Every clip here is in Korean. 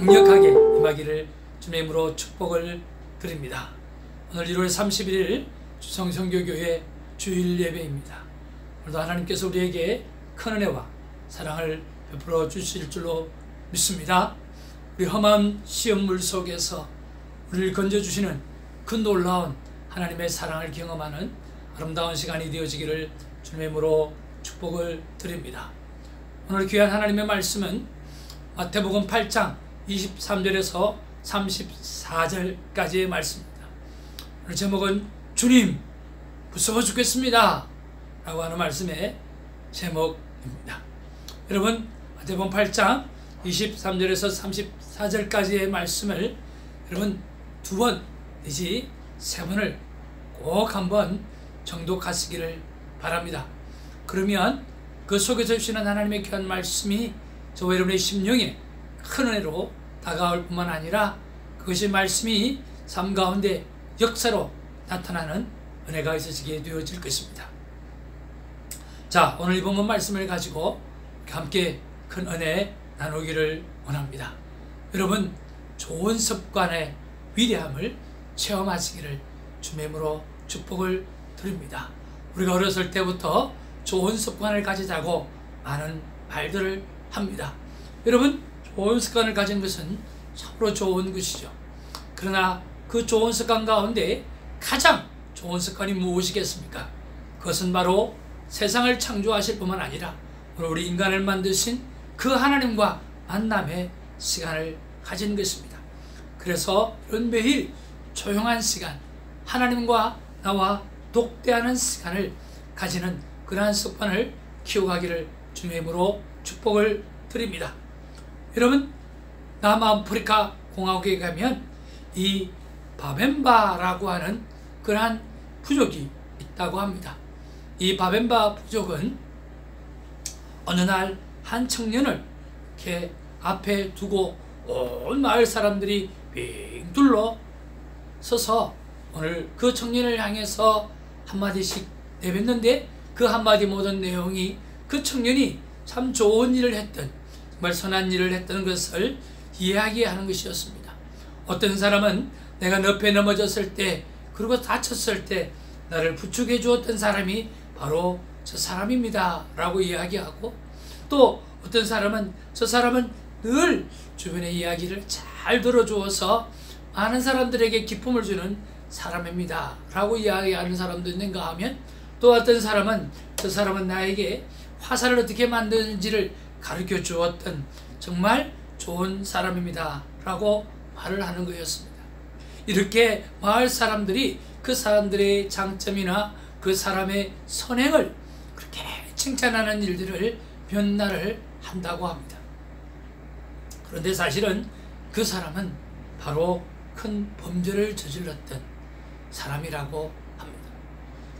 강력하게 임하기를 주님의 이름으로 축복을 드립니다. 오늘 1월 31일 주성성교교회 주일 예배입니다. 오늘도 하나님께서 우리에게 큰 은혜와 사랑을 베풀어 주실 줄로 믿습니다. 우리 험한 시험물 속에서 우리를 건져주시는 그 놀라운 하나님의 사랑을 경험하는 아름다운 시간이 되어지기를 주님의 이름으로 축복을 드립니다. 오늘 귀한 하나님의 말씀은 마태복음 8장 23절에서 34절까지의 말씀입니다. 오늘 제목은 주님 무서워 죽겠습니다 라고 하는 말씀의 제목입니다. 여러분, 마태복음 8장 23절에서 34절까지의 말씀을 여러분 2번 내지 3번을 꼭 한번 정독하시기를 바랍니다. 그러면 그 속에서 주시는 하나님의 귀한 말씀이 저와 여러분의 심령에 큰 은혜로 다가올 뿐만 아니라 그것이 말씀이 삶 가운데 역사로 나타나는 은혜가 있으시게 되어질 것입니다. 자, 오늘 이 본문 말씀을 가지고 함께 큰 은혜 나누기를 원합니다. 여러분, 좋은 습관의 위대함을 체험하시기를 주님의 이름으로 축복을 드립니다. 우리가 어렸을 때부터 좋은 습관을 가지자고 많은 말들을 합니다. 여러분, 좋은 습관을 가진 것은 참으로 좋은 것이죠. 그러나 그 좋은 습관 가운데 가장 좋은 습관이 무엇이겠습니까? 그것은 바로 세상을 창조하실 뿐만 아니라 우리 인간을 만드신 그 하나님과 만남의 시간을 가진 것입니다. 그래서 이런 매일 조용한 시간, 하나님과 나와 독대하는 시간을 가지는 그러한 습관을 키워가기를 주님의 이름으로 축복을 드립니다. 여러분, 남아프리카 공화국에 가면 이 바벤바라고 하는 그러한 부족이 있다고 합니다. 이 바벤바 부족은 어느 날 한 청년을 이렇게 앞에 두고 온 마을 사람들이 빙 둘러 서서 오늘 그 청년을 향해서 한마디씩 내뱉는데 그 한마디 모든 내용이 그 청년이 참 좋은 일을 했던, 정말 선한 일을 했던 것을 이야기하는 것이었습니다. 어떤 사람은 내가 늪에 넘어졌을 때, 그리고 다쳤을 때 나를 부축해 주었던 사람이 바로 저 사람입니다 라고 이야기하고, 또 어떤 사람은 저 사람은 늘 주변의 이야기를 잘 들어주어서 많은 사람들에게 기쁨을 주는 사람입니다 라고 이야기하는 사람도 있는가 하면, 또 어떤 사람은 저 사람은 나에게 화살을 어떻게 만드는지를 가르쳐 주었던 정말 좋은 사람입니다 라고 말을 하는 거였습니다. 이렇게 마을 사람들이 그 사람들의 장점이나 그 사람의 선행을 그렇게 칭찬하는 일들을 몇날을 한다고 합니다. 그런데 사실은 그 사람은 바로 큰 범죄를 저질렀던 사람이라고 합니다.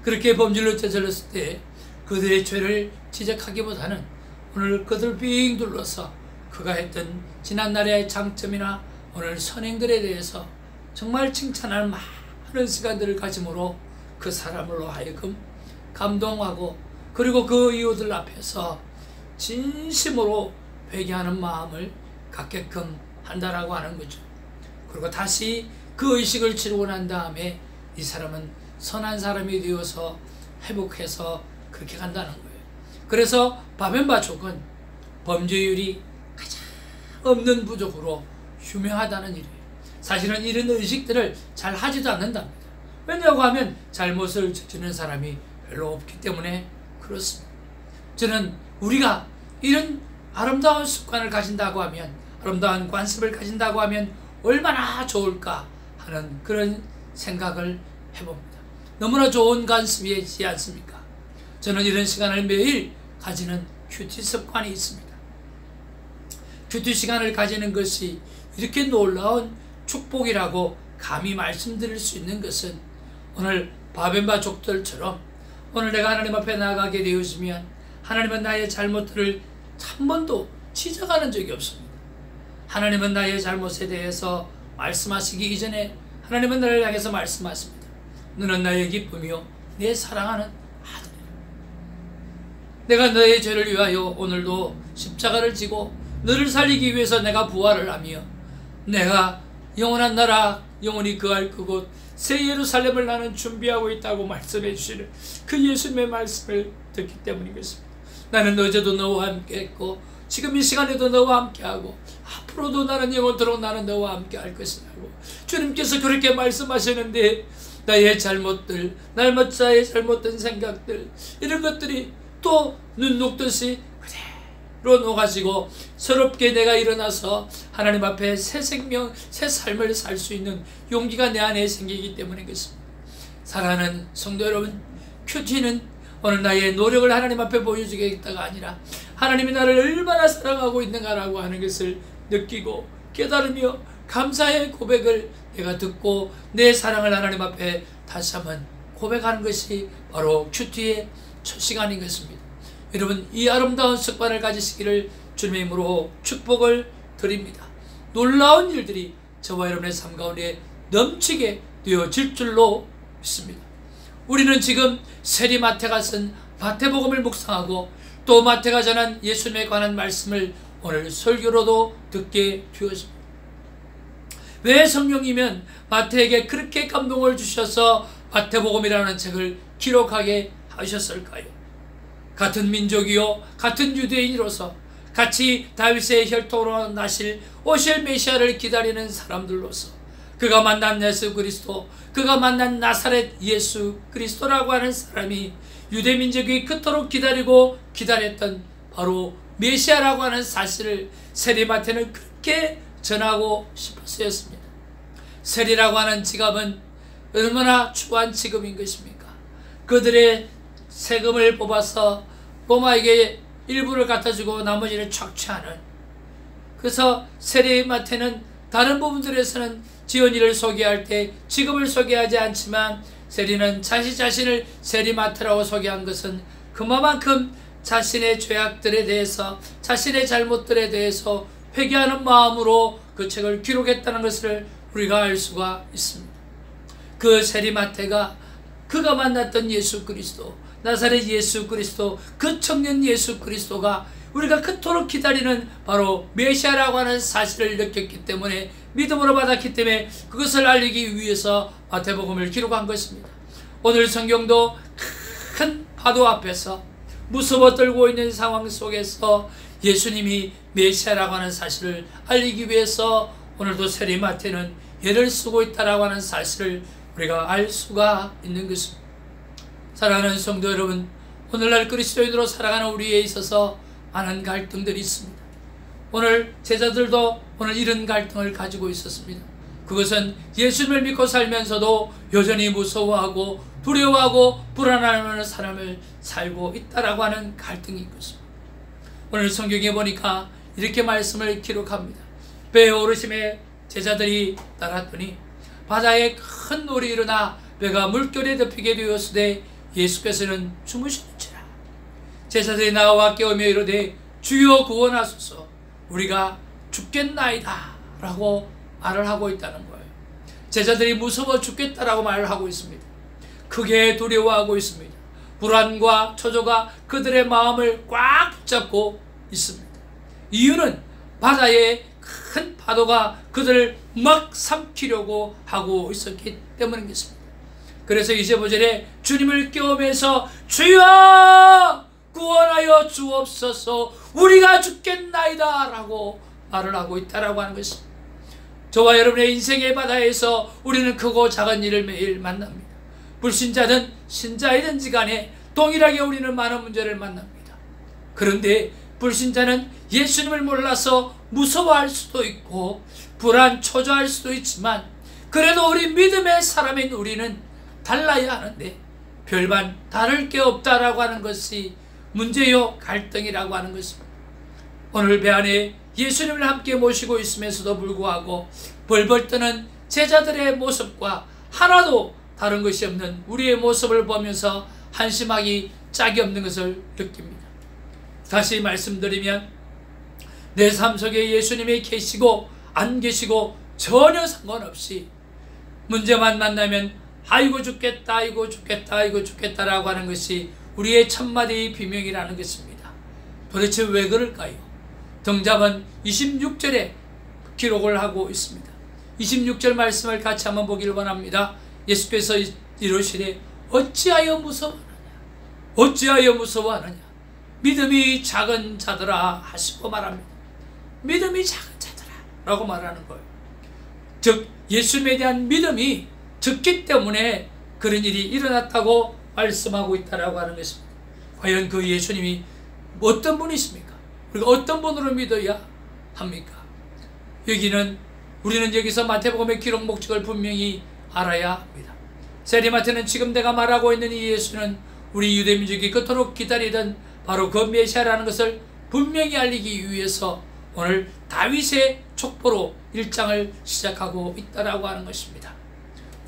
그렇게 범죄를 저질렀을 때 그들의 죄를 지적하기보다는 오늘 그들 빙 둘러서 그가 했던 지난날의 장점이나 오늘 선행들에 대해서 정말 칭찬할 많은 시간들을 가짐으로 그 사람으로 하여금 감동하고, 그리고 그 이웃들 앞에서 진심으로 회개하는 마음을 갖게끔 한다라고 하는 거죠. 그리고 다시 그 의식을 치르고 난 다음에 이 사람은 선한 사람이 되어서 회복해서 그렇게 간다는 거예요. 그래서 바벤바족은 범죄율이 가장 없는 부족으로 유명하다는 일이에요. 사실은 이런 의식들을 잘 하지도 않는답니다. 왜냐고 하면 잘못을 저지르는 사람이 별로 없기 때문에 그렇습니다. 저는 우리가 이런 아름다운 습관을 가진다고 하면, 아름다운 관습을 가진다고 하면 얼마나 좋을까 하는 그런 생각을 해봅니다. 너무나 좋은 관습이지 않습니까? 저는 이런 시간을 매일 가지는 큐티 습관이 있습니다. 큐티 시간을 가지는 것이 이렇게 놀라운 축복이라고 감히 말씀드릴 수 있는 것은, 오늘 바벤바족들처럼 오늘 내가 하나님 앞에 나가게 되었으면 하나님은 나의 잘못들을 한 번도 지적하는 적이 없습니다. 하나님은 나의 잘못에 대해서 말씀하시기 이전에 하나님은 나를 향해서 말씀하십니다. 너는 나의 기쁨이요 내 사랑하는 아들이라. 내가 너의 죄를 위하여 오늘도 십자가를 지고 너를 살리기 위해서 내가 부활을 하며 내가 영원한 나라 영원히 거할 그곳 새 예루살렘을 나는 준비하고 있다고 말씀해 주시는 그 예수님의 말씀을 듣기 때문이겠습니다. 나는 어제도 너와 함께 했고 지금 이 시간에도 너와 함께하고 앞으로도 나는 영원토록 나는 너와 함께할 것이라고 주님께서 그렇게 말씀하시는데, 나의 잘못들, 나의 잘못된 생각들, 이런 것들이 또 눈 녹듯이 그대로 녹아지고 새롭게 내가 일어나서 하나님 앞에 새 생명, 새 삶을 살 수 있는 용기가 내 안에 생기기 때문이겠습니다. 사랑하는 성도 여러분, 큐티는 오늘 나의 노력을 하나님 앞에 보여주겠다가 아니라 하나님이 나를 얼마나 사랑하고 있는가라고 하는 것을 느끼고 깨달으며 감사의 고백을 내가 듣고 내 사랑을 하나님 앞에 다시 한번 고백하는 것이 바로 큐티의 첫 시간인 것입니다. 여러분, 이 아름다운 습관을 가지시기를 주님의 이름으로 축복을 드립니다. 놀라운 일들이 저와 여러분의 삶 가운데 넘치게 되어질 줄로 믿습니다. 우리는 지금 세리마태가 쓴 마태복음을 묵상하고 또 마태가 전한 예수님에 관한 말씀을 오늘 설교로도 듣게 되었습니다. 왜 성령이면 마태에게 그렇게 감동을 주셔서 마태복음이라는 책을 기록하게 하셨을까요? 같은 민족이요 같은 유대인으로서 같이 다윗의 혈통으로 오실 메시아를 기다리는 사람들로서 그가 만난 예수 그리스도, 그가 만난 나사렛 예수 그리스도라고 하는 사람이 유대민족이 그토록 기다리고 기다렸던 바로 메시아라고 하는 사실을 세리마태는 그렇게 전하고 싶었습니다. 세리라고 하는 직업은 얼마나 추한 직업인 것입니까? 그들의 세금을 뽑아서 로마에게 일부를 갖다주고 나머지를 착취하는, 그래서 세리마태는 다른 부분들에서는 지언이를 소개할 때 직업을 소개하지 않지만 세리는 자신을 세리마태라고 소개한 것은 그만큼 자신의 죄악들에 대해서, 자신의 잘못들에 대해서 회개하는 마음으로 그 책을 기록했다는 것을 우리가 알 수가 있습니다. 그 세리마태가 그가 만났던 예수 그리스도, 나사렛 예수 그리스도, 그 청년 예수 그리스도가 우리가 그토록 기다리는 바로 메시아라고 하는 사실을 느꼈기 때문에, 믿음으로 받았기 때문에 그것을 알리기 위해서 마태복음을 기록한 것입니다. 오늘 성경도 큰 파도 앞에서 무서워 떨고 있는 상황 속에서 예수님이 메시아라고 하는 사실을 알리기 위해서 오늘도 세리마태는 애를 쓰고 있다라고 하는 사실을 우리가 알 수가 있는 것입니다. 사랑하는 성도 여러분, 오늘날 그리스도인으로 살아가는 우리에 있어서 많은 갈등들이 있습니다. 오늘 제자들도 오늘 이런 갈등을 가지고 있었습니다. 그것은 예수님을 믿고 살면서도 여전히 무서워하고 두려워하고 불안해하는 삶을 살고 있다라고 하는 갈등인 것입니다. 오늘 성경에 보니까 이렇게 말씀을 기록합니다. 배에 오르심에 제자들이 따랐더니 바다에 큰 놀이 일어나 배가 물결에 덮이게 되었으되 예수께서는 주무시는지라. 제자들이 나와 깨우며 이르되 주여 구원하소서, 우리가 죽겠나이다 라고 말을 하고 있다는 거예요. 제자들이 무서워 죽겠다라고 말을 하고 있습니다. 크게 두려워하고 있습니다. 불안과 초조가 그들의 마음을 꽉 붙잡고 있습니다. 이유는 바다에 큰 파도가 그들을 막 삼키려고 하고 있었기 때문이겠습니다. 그래서 25절에 주님을 깨우면서 주여 구원하여 주옵소서, 우리가 죽겠나이다 라고 말을 하고 있다라고 하는 것입니다. 저와 여러분의 인생의 바다에서 우리는 크고 작은 일을 매일 만납니다. 불신자든 신자이든지 간에 동일하게 우리는 많은 문제를 만납니다. 그런데 불신자는 예수님을 몰라서 무서워할 수도 있고 불안, 초조할 수도 있지만, 그래도 우리 믿음의 사람인 우리는 달라야 하는데 별반 다를 게 없다라고 하는 것이 문제요 갈등이라고 하는 것입니다. 오늘 배 안에 예수님을 함께 모시고 있으면서도 불구하고 벌벌 떠는 제자들의 모습과 하나도 다른 것이 없는 우리의 모습을 보면서 한심하기 짝이 없는 것을 느낍니다. 다시 말씀드리면 내 삶 속에 예수님이 계시고 안 계시고 전혀 상관없이 문제만 만나면 아이고 죽겠다, 아이고 죽겠다, 아이고 죽겠다라고 하는 것이 우리의 천마디 비명이라는 것입니다. 도대체 왜 그럴까요? 등잡은 26절에 기록을 하고 있습니다. 26절 말씀을 같이 한번 보기를 원합니다. 예수께서 이르시되 어찌하여 무서워하느냐, 어찌하여 무서워하느냐, 믿음이 작은 자들아 하시고 말합니다. 믿음이 작은 자들아 라고 말하는 거예요. 즉 예수님에 대한 믿음이 적기 때문에 그런 일이 일어났다고 말씀하고 있다라고 하는 것입니다. 과연 그 예수님이 어떤 분이십니까? 우리가 어떤 분으로 믿어야 합니까? 우리는 여기서 마태복음의 기록 목적을 분명히 알아야 합니다. 세리마태는 지금 내가 말하고 있는 이 예수는 우리 유대민족이 그토록 기다리던 바로 그 메시아라는 것을 분명히 알리기 위해서 오늘 다윗의 촉포로 1장을 시작하고 있다라고 하는 것입니다.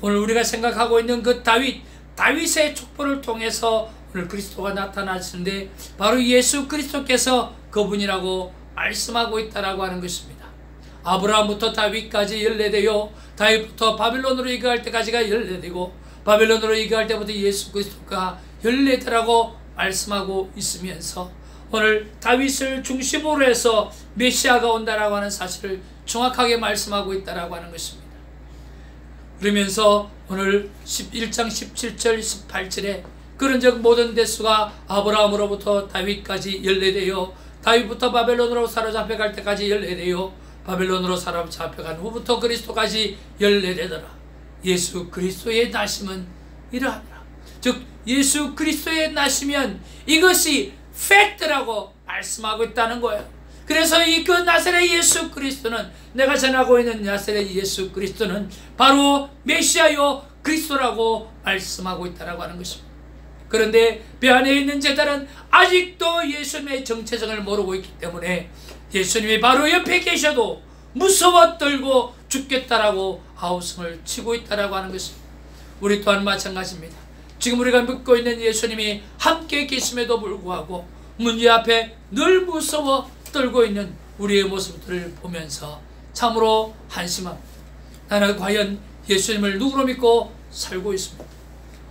오늘 우리가 생각하고 있는 그 다윗의 촉포를 통해서 오늘 그리스도가 나타나시는데 바로 예수 그리스도께서 그분이라고 말씀하고 있다라고 하는 것입니다. 아브라함부터 다윗까지 14대요, 다윗부터 바빌론으로 이거할 때까지가 14대고 바빌론으로 이거할 때부터 예수 그리스도가 14대라고 말씀하고 있으면서 오늘 다윗을 중심으로 해서 메시아가 온다라고 하는 사실을 정확하게 말씀하고 있다라고 하는 것입니다. 그러면서 오늘 1장 17절 18절에 그런즉 모든 대수가 아브라함으로부터 다윗까지 14대요, 다윗부터 바벨론으로 사로잡혀갈 때까지 14대요, 바벨론으로 사로잡혀간 후부터 그리스도까지 14대더라. 예수 그리스도의 나심은 이러하니라. 즉 예수 그리스도의 나시면 이것이 팩트라고 말씀하고 있다는 거예요. 그래서 그 나사렛 예수 그리스도는, 내가 전하고 있는 나사렛 예수 그리스도는 바로 메시아요 그리스도라고 말씀하고 있다라고 하는 것입니다. 그런데 배 안에 있는 제자는 아직도 예수님의 정체성을 모르고 있기 때문에 예수님이 바로 옆에 계셔도 무서워 떨고 죽겠다라고 아우성을 치고 있다라고 하는 것입니다. 우리 또한 마찬가지입니다. 지금 우리가 믿고 있는 예수님이 함께 계심에도 불구하고 문제 앞에 늘 무서워 떨고 있는 우리의 모습들을 보면서 참으로 한심합니다. 나는 과연 예수님을 누구로 믿고 살고 있습니다.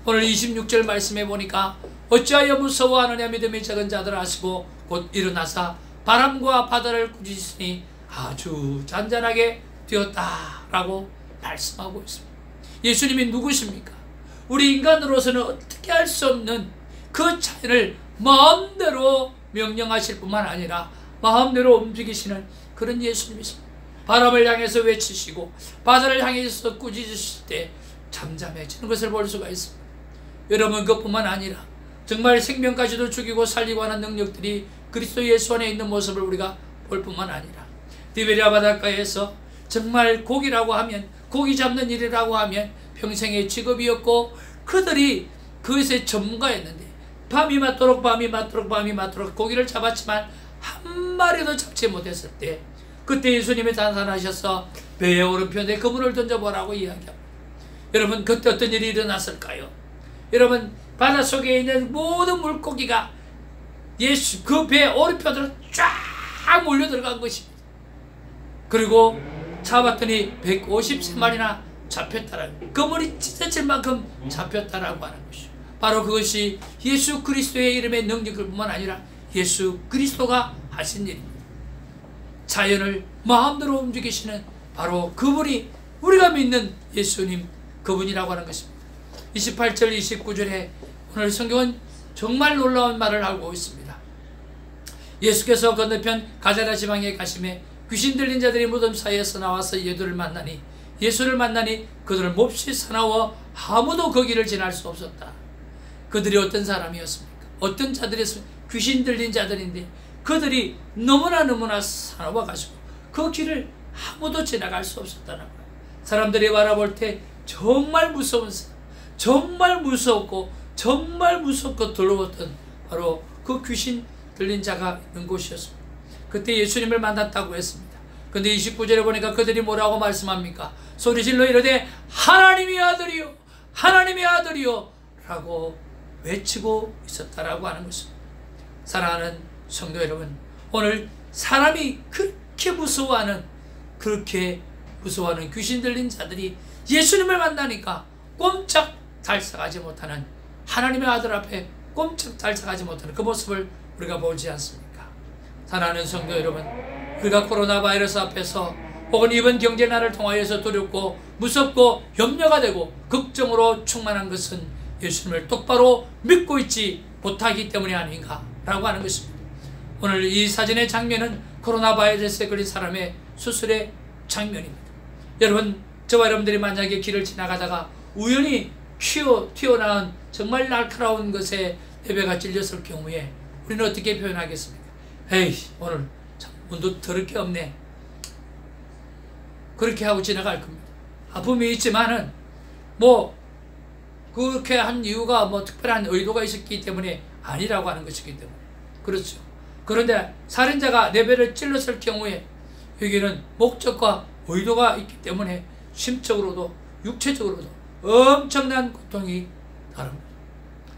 오늘 26절 말씀해 보니까 어찌하여 무서워하느냐, 믿음이 작은 자들 하시고 곧 일어나사 바람과 바다를 꾸짖으니 아주 잔잔하게 되었다라고 말씀하고 있습니다. 예수님이 누구십니까? 우리 인간으로서는 어떻게 할 수 없는 그 자연을 마음대로 명령하실 뿐만 아니라 마음대로 움직이시는 그런 예수님이십니다. 바람을 향해서 외치시고 바다를 향해서 꾸짖으실 때 잠잠해지는 것을 볼 수가 있습니다. 여러분, 그뿐만 아니라 정말 생명까지도 죽이고 살리고 하는 능력들이 그리스도 예수 안에 있는 모습을 우리가 볼 뿐만 아니라 디베랴 바닷가에서 정말 고기라고 하면, 고기 잡는 일이라고 하면 평생의 직업이었고 그들이 그것의 전문가였는데 밤이 맞도록 고기를 잡았지만 한 마리도 잡지 못했을 때 그때 예수님이 나타나셔서 배의 오른편에 그물을 던져보라고 이야기합니다. 여러분, 그때 어떤 일이 일어났을까요? 여러분, 바닷속에 있는 모든 물고기가 예수 그 배 오른편으로 쫙 몰려 들어간 것입니다. 그리고 잡았더니 153마리나 잡혔다라는, 그물이 찢어질 만큼 잡혔다라고 하는 것이죠. 바로 그것이 예수 그리스도의 이름의 능력일 뿐만 아니라 예수 그리스도가 하신 일입니다. 자연을 마음대로 움직이시는 바로 그분이 우리가 믿는 예수님, 그분이라고 하는 것입니다. 28절 29절에 오늘 성경은 정말 놀라운 말을 하고 있습니다. 예수께서 건너편 가자라 지방에 가심에 귀신 들린 자들이 무덤 사이에서 나와서 예수를 만나니 그들을 몹시 사나워 아무도 거기를 지날 수 없었다. 그들이 어떤 사람이었습니까? 어떤 자들이었습니까? 귀신 들린 자들인데 그들이 너무나 사나워가지고 그 길을 아무도 지나갈 수 없었다는 거예요. 사람들이 바라볼 때 정말 무서운 사람, 정말 무섭고 두려웠던 바로 그 귀신 들린 자가 있는 곳이었습니다. 그때 예수님을 만났다고 했습니다. 근데 29절에 보니까 그들이 뭐라고 말씀합니까? 소리질러 이르되 하나님의 아들이요, 하나님의 아들이요 라고 외치고 있었다라고 하는 것입니다. 사랑하는 성도 여러분, 오늘 사람이 그렇게 무서워하는 귀신 들린 자들이 예수님을 만나니까 꼼짝 달싹하지 못하는, 하나님의 아들 앞에 꼼짝 달싹하지 못하는 그 모습을 우리가 보지 않습니까? 사랑하는 성도 여러분, 우리가 코로나 바이러스 앞에서 혹은 이번 경제난을 통하여서 두렵고 무섭고 염려가 되고 걱정으로 충만한 것은 예수님을 똑바로 믿고 있지 못하기 때문이 아닌가 라고 하는 것입니다. 오늘 이 사진의 장면은 코로나 바이러스에 걸린 사람의 수술의 장면입니다. 여러분, 저와 여러분들이 만약에 길을 지나가다가 우연히 튀어나온 정말 날카로운 것에 내배가 찔렸을 경우에 우리는 어떻게 표현하겠습니까? 에이, 오늘 참 운도 더럽게 없네. 그렇게 하고 지나갈 겁니다. 아픔이 있지만은 그렇게 한 이유가 특별한 의도가 있었기 때문에 아니라고 하는 것이기 때문에 그렇죠. 그런데 살인자가 내배를 찔렀을 경우에 여기는 목적과 의도가 있기 때문에 심적으로도 육체적으로도 엄청난 고통이 다릅니다.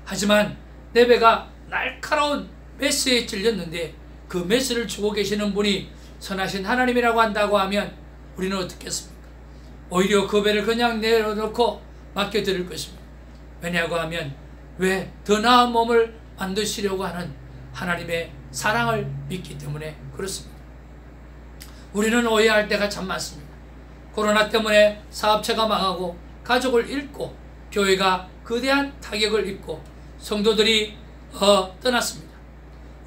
하지만 내배가 날카로운 메스에 찔렸는데 그 메스를 주고 계시는 분이 선하신 하나님이라고 한다고 하면 우리는 어떻겠습니까? 오히려 그 배를 그냥 내려놓고 맡겨드릴 것입니다. 왜냐고 하면 왜 더 나은 몸을 만드시려고 하는 하나님의 사랑을 믿기 때문에 그렇습니다. 우리는 오해할 때가 참 많습니다. 코로나 때문에 사업체가 망하고 가족을 잃고 교회가 거대한 타격을 입고 성도들이 떠났습니다.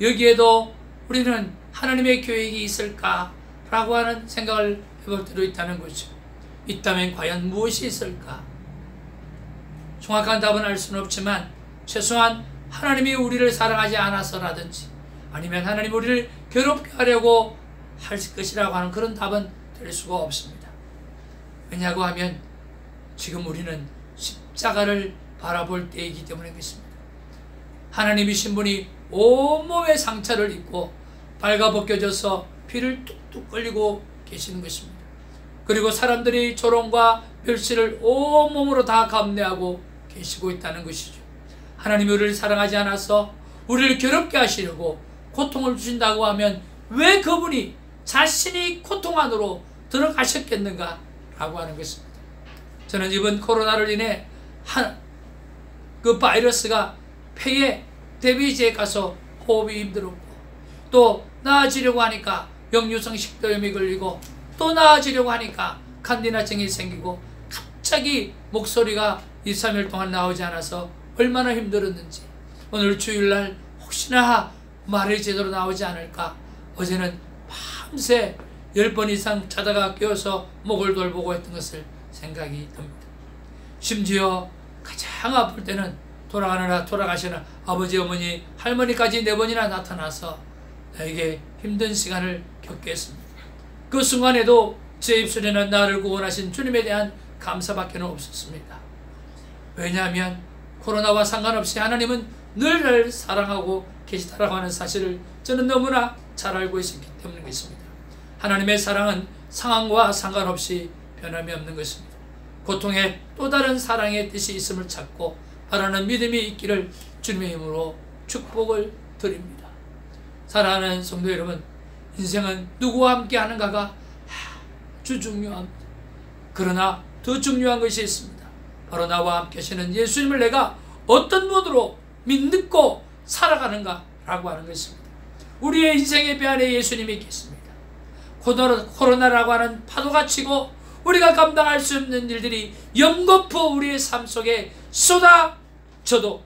여기에도 우리는 하나님의 계획이 있을까라고 하는 생각을 해볼 때도 있다는 거죠. 있다면 과연 무엇이 있을까? 정확한 답은 알 수는 없지만 최소한 하나님이 우리를 사랑하지 않아서라든지 아니면 하나님 우리를 괴롭게 하려고 할 것이라고 하는 그런 답은 될 수가 없습니다. 왜냐고 하면 지금 우리는 십자가를 바라볼 때이기 때문에 그렇습니다. 하나님이신 분이 온몸에 상처를 입고 발가벗겨져서 피를 뚝뚝 흘리고 계시는 것입니다. 그리고 사람들이 조롱과 멸시를 온몸으로 다 감내하고 계시고 있다는 것이죠. 하나님이 우리를 사랑하지 않아서 우리를 괴롭게 하시려고 고통을 주신다고 하면 왜 그분이 자신이 고통 안으로 들어가셨겠는가 라고 하는 것입니다. 저는 이번 코로나를 인해 그 바이러스가 폐에 대비제에 가서 호흡이 힘들었고 또 나아지려고 하니까 역류성 식도염이 걸리고 또 나아지려고 하니까 칸디나증이 생기고 갑자기 목소리가 2, 3일 동안 나오지 않아서 얼마나 힘들었는지 오늘 주일날 혹시나 말이 제대로 나오지 않을까 어제는 밤새 10번 이상 자다가 깨어서 목을 돌보고 했던 것을 생각이 듭니다. 심지어 가장 아플 때는 돌아가시는 아버지, 어머니, 할머니까지 4번이나 나타나서 나에게 힘든 시간을 겪게 했습니다. 그 순간에도 제 입술에는 나를 구원하신 주님에 대한 감사밖에 없었습니다. 왜냐하면 코로나와 상관없이 하나님은 늘 나를 사랑하고 계시다라고 하는 사실을 저는 너무나 잘 알고 있었기 때문인 것입니다. 하나님의 사랑은 상황과 상관없이 변함이 없는 것입니다. 고통에 또 다른 사랑의 뜻이 있음을 찾고 바라는 믿음이 있기를 주님의 힘으로 축복을 드립니다. 사랑하는 성도 여러분, 인생은 누구와 함께 하는가가 아주 중요합니다. 그러나 더 중요한 것이 있습니다. 바로 나와 함께 하시는 예수님을 내가 어떤 모드로 믿고 살아가는가 라고 하는 것입니다. 우리의 인생의 배 안에 예수님이 계십니다. 코로나라고 하는 파도가 치고 우리가 감당할 수 없는 일들이 연거푸 우리의 삶 속에 쏟아져도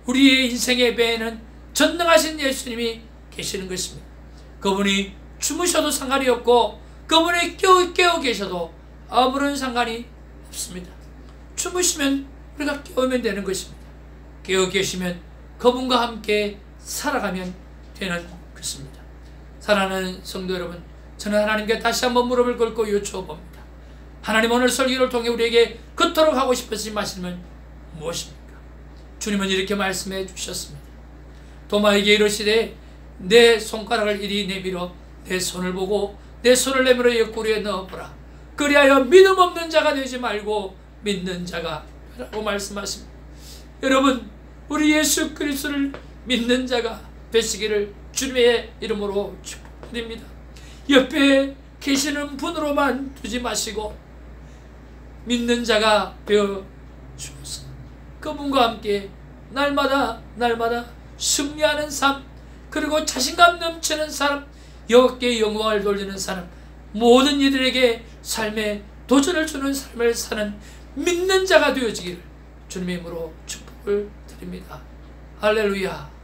우리의 인생의 배에는 전능하신 예수님이 계시는 것입니다. 그분이 주무셔도 상관이 없고 그분이 깨어 계셔도 아무런 상관이 없습니다. 주무시면 우리가 깨우면 되는 것입니다. 깨어 계시면 그분과 함께 살아가면 되는 것입니다. 사랑하는 성도 여러분, 저는 하나님께 다시 한번 무릎을 꿇고 요청합니다. 하나님, 오늘 설교를 통해 우리에게 그토록 하고 싶으신 말씀은 무엇입니까? 주님은 이렇게 말씀해 주셨습니다. 도마에게 이르시되 내 손가락을 이리 내밀어 내 손을 보고 내 손을 내밀어 옆구리에 넣어보라. 그리하여 믿음 없는 자가 되지 말고 믿는 자가 라고 말씀하십니다. 여러분, 우리 예수 그리스도를 믿는 자가 되시기를 주님의 이름으로 축복드립니다. 옆에 계시는 분으로만 두지 마시고 믿는 자가 되어 주옵소서. 그분과 함께 날마다 승리하는 삶, 그리고 자신감 넘치는 사람, 여호와께 영광을 돌리는 사람, 모든 이들에게 삶에 도전을 주는 삶을 사는 믿는 자가 되어지기를 주님의 이름으로 축복을 드립니다. 할렐루야.